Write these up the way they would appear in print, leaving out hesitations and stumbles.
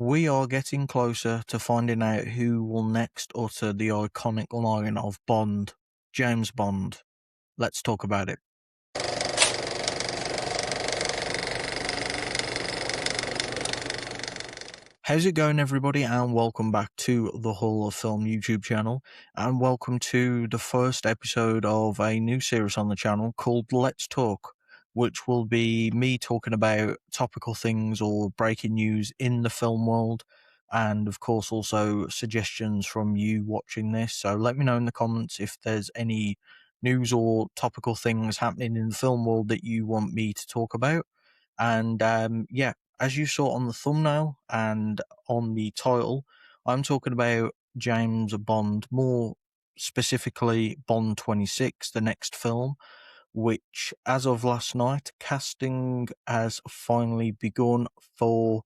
We are getting closer to finding out who will next utter the iconic line of Bond, James Bond. Let's talk about it. How's it going, everybody, and welcome back to the Hall of Film YouTube channel, and welcome to the first episode of a new series on the channel called Let's Talk, which will be me talking about topical things or breaking news in the film world, and of course also suggestions from you watching this. So let me know in the comments if there's any news or topical things happening in the film world that you want me to talk about. And yeah, as you saw on the thumbnail and on the title, I'm talking about James Bond, more specifically Bond 26, the next film, which, as of last night, casting has finally begun for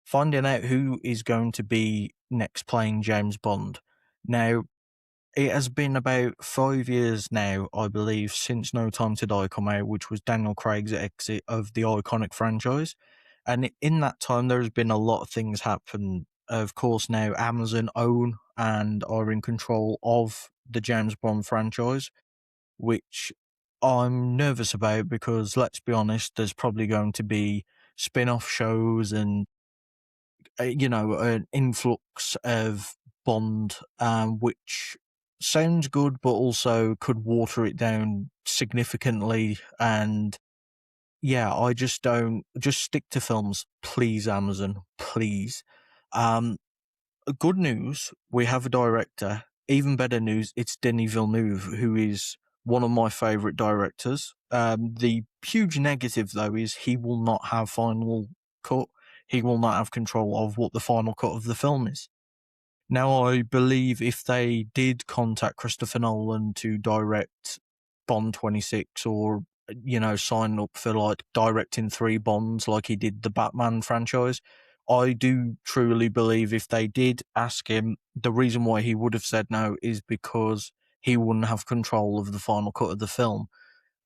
finding out who is going to be next playing James Bond. Now, it has been about 5 years now, I believe, since No Time to Die come out, which was Daniel Craig's exit of the iconic franchise. And in that time, there's been a lot of things happen. Of course, now Amazon own and are in control of the James Bond franchise, which I'm nervous about because, let's be honest, there's probably going to be spin-off shows and an influx of Bond, which sounds good, but also could water it down significantly. And yeah, I just don't just stick to films, please, Amazon, please. Um, Good news, we have a director. Even better news, it's Denis Villeneuve, who is one of my favourite directors. The huge negative, though, is he will not have final cut. He will not have control of what the final cut of the film is. Now, I believe if they did contact Christopher Nolan to direct Bond 26 or, sign up for like directing 3 Bonds like he did the Batman franchise, I do truly believe if they did ask him, the reason why he would have said no is because he wouldn't have control of the final cut of the film.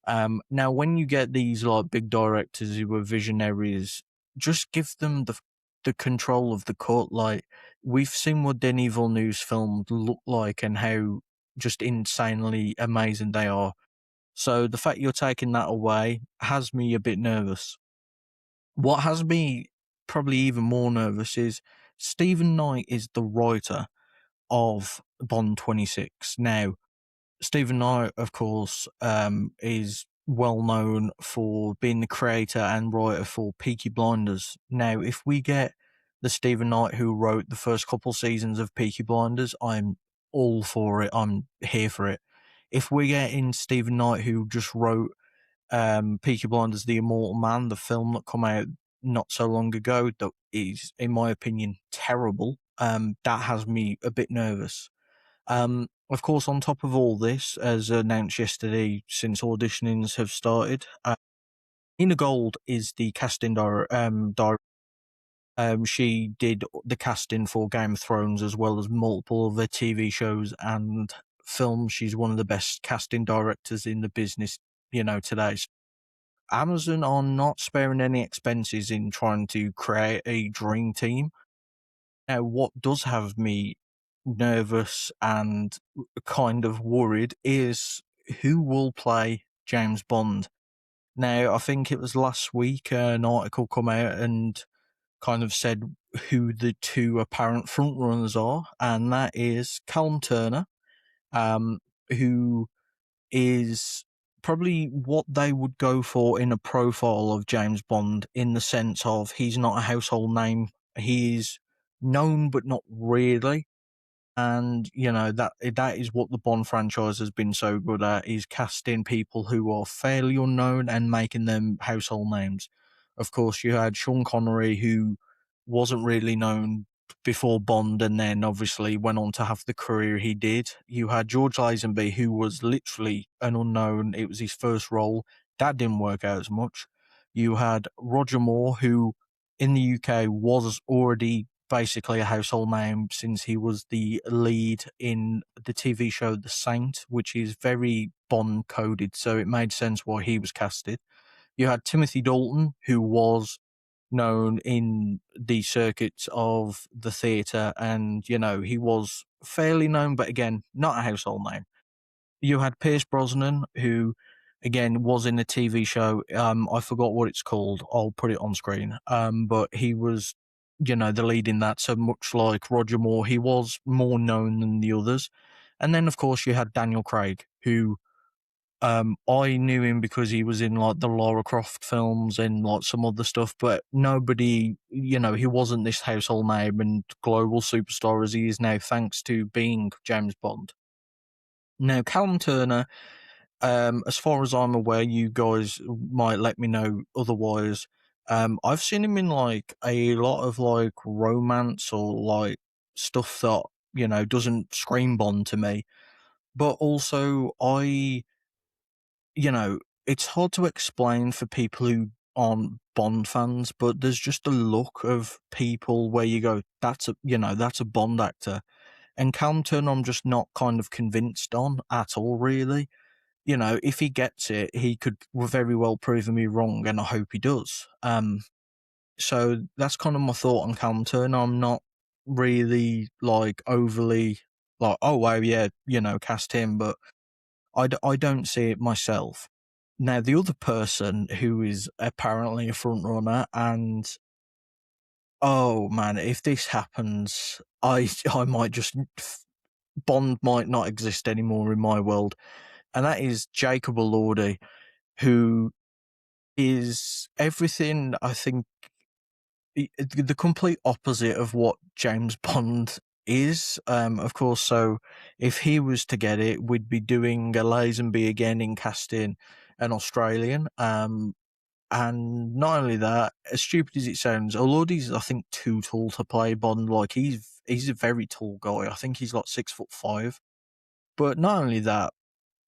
Now, when you get these like big directors who are visionaries, just give them the control of the cut. Like, we've seen what Denis Villeneuve's films look like and how just insanely amazing they are. So the fact you're taking that away has me a bit nervous. What has me probably even more nervous is Stephen Knight is the writer of Bond 26. Now, Stephen Knight, of course, is well known for being the creator and writer for Peaky Blinders. Now, if we get the Stephen Knight who wrote the first couple seasons of Peaky Blinders, I'm all for it. I'm here for it. If we get in Stephen Knight who just wrote Peaky Blinders: The Immortal Man, the film that come out not so long ago, that is, in my opinion, terrible. That has me a bit nervous. Of course, on top of all this, as announced yesterday, since auditionings have started, Nina Gold is the casting director. She did the casting for Game of Thrones as well as multiple other TV shows and films. She's one of the best casting directors in the business, today. Amazon are not sparing any expenses in trying to create a dream team. Now, what does have me nervous and kind of worried is who will play James Bond. Now, I think it was last week an article come out and kind of said who the 2 apparent frontrunners are, and that is Callum Turner, who is probably what they would go for in a profile of James Bond, in the sense of he's not a household name. He's known, but not really. And, that is what the Bond franchise has been so good at, is casting people who are fairly unknown and making them household names. Of course, you had Sean Connery, who wasn't really known before Bond and then obviously went on to have the career he did. You had George Lazenby, who was literally an unknown. It was his first role. That didn't work out as much. You had Roger Moore, who in the UK was already basically a household name since he was the lead in the TV show The Saint, which is very Bond coded, so it made sense why he was casted. You had Timothy Dalton, who was known in the circuits of the theatre, and he was fairly known, but again, not a household name. You had Pierce Brosnan, who again was in a TV show. I forgot what it's called. I'll put it on screen. But he was, the lead in that. So much like Roger Moore, he was more known than the others. And then, of course, you had Daniel Craig, who I knew him because he was in like the Lara Croft films and like some other stuff, but nobody, he wasn't this household name and global superstar as he is now, thanks to being James Bond. Now, Callum Turner, as far as I'm aware, you guys might let me know otherwise. I've seen him in like a lot of like romance or like stuff that, doesn't scream Bond to me. But also, you know, it's hard to explain for people who aren't Bond fans, but there's just a look of people where you go, that's a Bond actor. And Callum Turner, I'm just not kind of convinced on at all, really. If he gets it, he could very well prove me wrong, and I hope he does. So that's kind of my thought on Callum Turner. I'm not really like overly like, oh wow, yeah, cast him, but I don't see it myself. Now, the other person who is apparently a front runner, and oh man, if this happens, I might just Bond might not exist anymore in my world, and that is Jacob Elordi, who is everything I think the complete opposite of what James Bond is. Of course, so if he was to get it, we'd be doing a Lazenby again in casting an Australian. And not only that, as stupid as it sounds, Elordi's I think too tall to play Bond. Like he's a very tall guy. I think he's like 6'5". But not only that,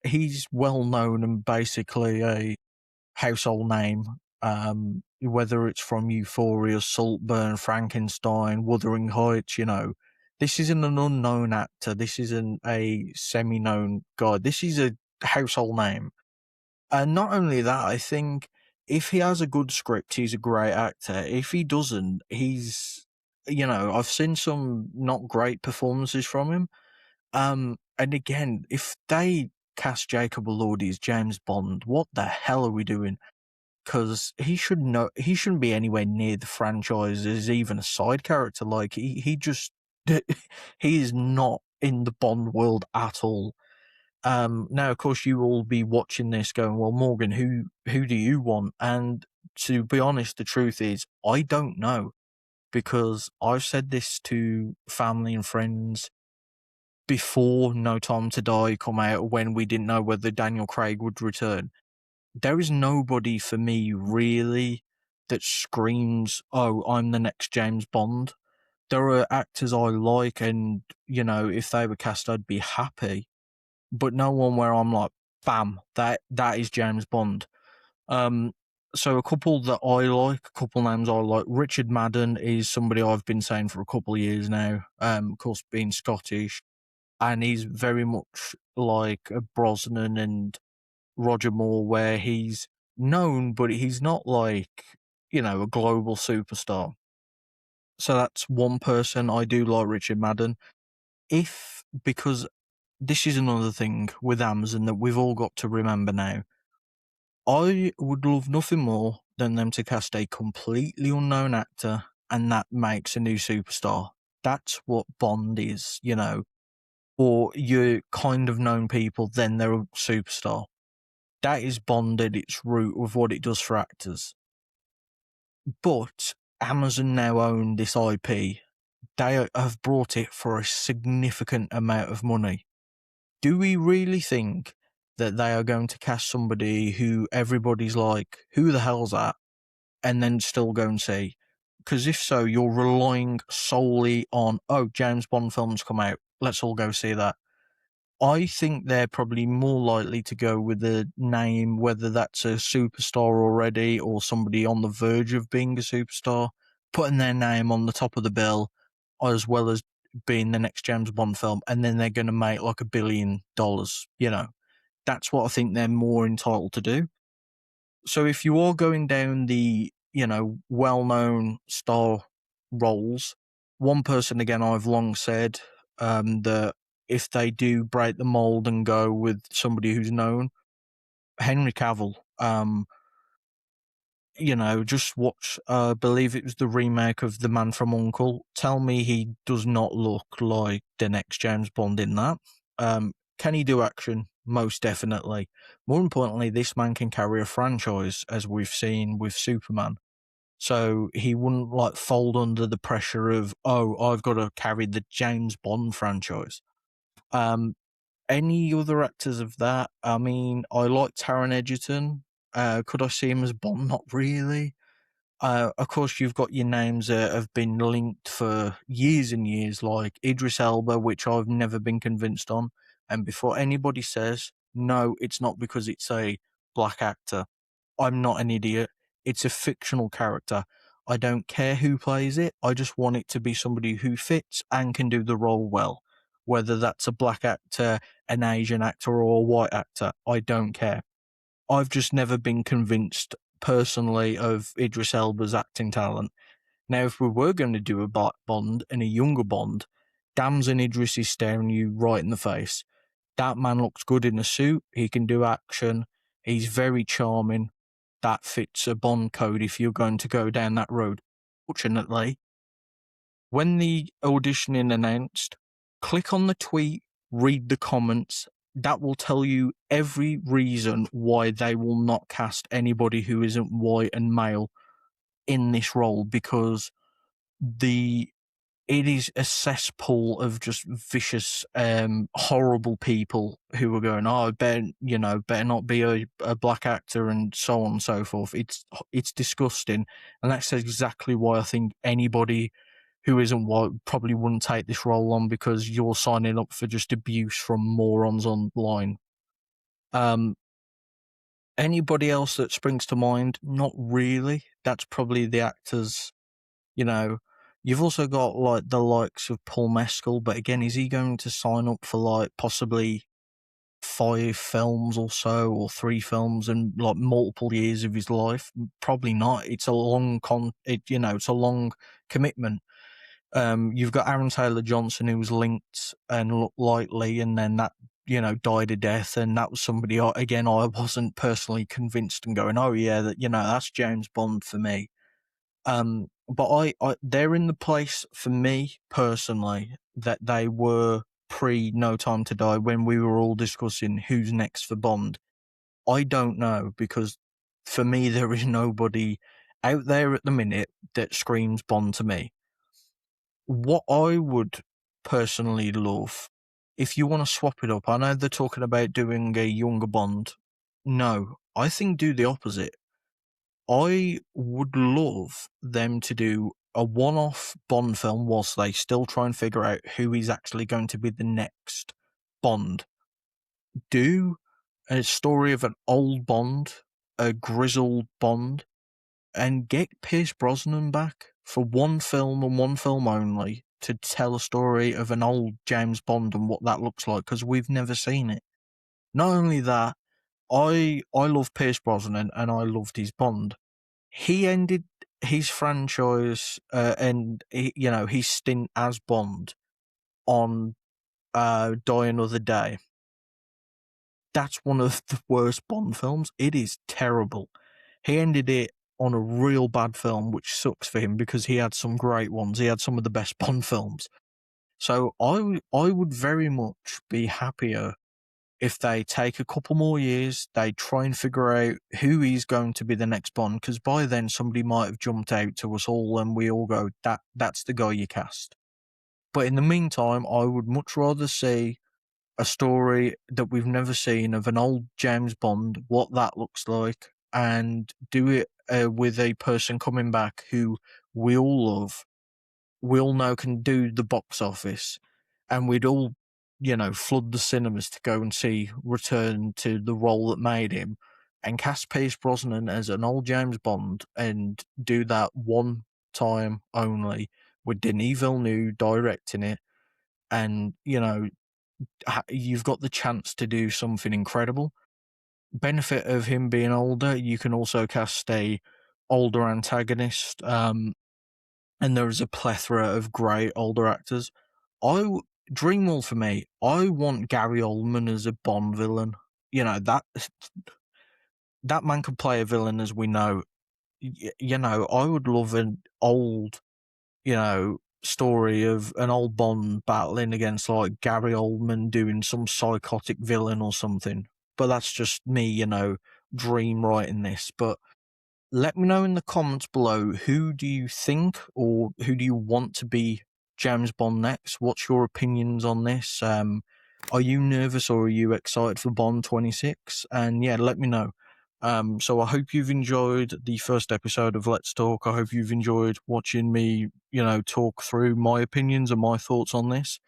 he's well known and basically a household name. Whether it's from Euphoria, Saltburn, Frankenstein, Wuthering Heights, this isn't an unknown actor. This isn't a semi-known guy. This is a household name. And not only that, I think if he has a good script, he's a great actor. If he doesn't, I've seen some not great performances from him. And again, if they cast Jacob Elordi as James Bond, what the hell are we doing? Because he shouldn't be anywhere near the franchise as even a side character. Like he just he is not in the Bond world at all. Now, of course, you will be watching this going, well, Morgan, who do you want? And to be honest, the truth is, I don't know, because I've said this to family and friends before No Time to Die come out, when we didn't know whether Daniel Craig would return. There is nobody for me really that screams, oh, I'm the next James Bond. There are actors I like, and if they were cast, I'd be happy, but no one where I'm like, bam, that is James Bond. So a couple that I like, a couple names I like. Richard Madden is somebody I've been saying for a couple of years now. Of course, being Scottish, and he's very much like a Brosnan and Roger Moore, where he's known, but he's not like, a global superstar. So that's one person. I do like Richard Madden. Because this is another thing with Amazon that we've all got to remember now. I would love nothing more than them to cast a completely unknown actor, and that makes a new superstar. That's what Bond is, or you're kind of known people, then they're a superstar. That is Bond at its root of what it does for actors. But Amazon now own this IP. They have brought it for a significant amount of money. Do we really think that they are going to cast somebody who everybody's like, who the hell's that? And then still go and see? Because if so, you're relying solely on, oh, James Bond films come out, let's all go see that. I think they're probably more likely to go with a name, whether that's a superstar already or somebody on the verge of being a superstar, putting their name on the top of the bill, as well as being the next James Bond film, and then they're going to make like $1 billion. That's what I think they're more entitled to do. So if you are going down the, well-known star roles. One person, again, I've long said that if they do break the mold and go with somebody who's known, Henry Cavill. Just watch, I believe it was the remake of The Man from U.N.C.L.E. Tell me he does not look like the next James Bond in that. Can he do action? Most definitely. More importantly, this man can carry a franchise, as we've seen with Superman. So he wouldn't fold under the pressure of, oh, I've got to carry the James Bond franchise. Any other actors of that? I mean, I like Taron Egerton. Could I see him as Bond? Not really. Of course, you've got your names that have been linked for years and years, like Idris Elba, which I've never been convinced on. And before anybody says, no, it's not because it's a black actor, I'm not an idiot. It's a fictional character. I don't care who plays it. I just want it to be somebody who fits and can do the role well. Whether that's a black actor, an Asian actor, or a white actor, I don't care. I've just never been convinced personally of Idris Elba's acting talent. Now, if we were going to do a black Bond and a younger Bond, Damson Idris is staring you right in the face. That man looks good in a suit. He can do action. He's very charming. That fits a Bond code if you're going to go down that road. Fortunately, when the auditioning announced, click on the tweet, read the comments. That will tell you every reason why they will not cast anybody who isn't white and male in this role, because it is a cesspool of just vicious, horrible people who are going, oh, better not be a black actor, and so on and so forth. It's disgusting. And that's exactly why I think anybody who isn't white probably wouldn't take this role on, because you're signing up for just abuse from morons online. Anybody else that springs to mind? Not really. That's probably the actors. You've also got the likes of Paul Mescal, but again, is he going to sign up for possibly 5 films or so, or 3 films and multiple years of his life? Probably not. It's a long it's a long commitment. You've got Aaron Taylor Johnson, who was linked and looked likely, and then that died a death, and that was somebody I wasn't personally convinced and going, oh yeah, that's James Bond for me. But they're in the place for me personally that they were pre No Time to Die, when we were all discussing who's next for Bond. I don't know, because for me there is nobody out there at the minute that screams Bond to me. What I would personally love, if you want to swap it up, I know they're talking about doing a younger Bond. No, I think do the opposite. I would love them to do a one-off Bond film whilst they still try and figure out who is actually going to be the next Bond. Do a story of an old Bond, a grizzled Bond, and get Pierce Brosnan back for one film and one film only to tell a story of an old James Bond and what that looks like, because we've never seen it. Not only that, I love Pierce Brosnan and I loved his Bond. He ended his franchise and his stint as Bond on Die Another Day. That's one of the worst Bond films. It is terrible. He ended it on a real bad film, which sucks for him because he had some great ones. He had some of the best Bond films. So I would very much be happier if they take a couple more years, they try and figure out who is going to be the next Bond, because by then somebody might have jumped out to us all and we all go, that's the guy you cast. But in the meantime, I would much rather see a story that we've never seen of an old James Bond, what that looks like, and do it with a person coming back who we all love, we all know can do the box office, and we'd all, flood the cinemas to go and see return to the role that made him, and cast Pierce Brosnan as an old James Bond and do that one time only with Denis Villeneuve directing it. And, you've got the chance to do something incredible. Benefit of him being older, you can also cast a older antagonist, and there is a plethora of great older actors. Dreamwall for me. I want Gary Oldman as a Bond villain. You know that man could play a villain, as we know. I would love an old, story of an old Bond battling against like Gary Oldman doing some psychotic villain or something. But that's just me, dream writing this. But let me know in the comments below, who do you think or who do you want to be James Bond next? What's your opinions on this? Are you nervous or are you excited for Bond 26? And yeah, let me know. So I hope you've enjoyed the first episode of Let's Talk. I hope you've enjoyed watching me, talk through my opinions and my thoughts on this.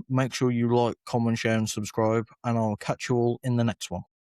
Make sure you like, comment, share, and subscribe, and I'll catch you all in the next one.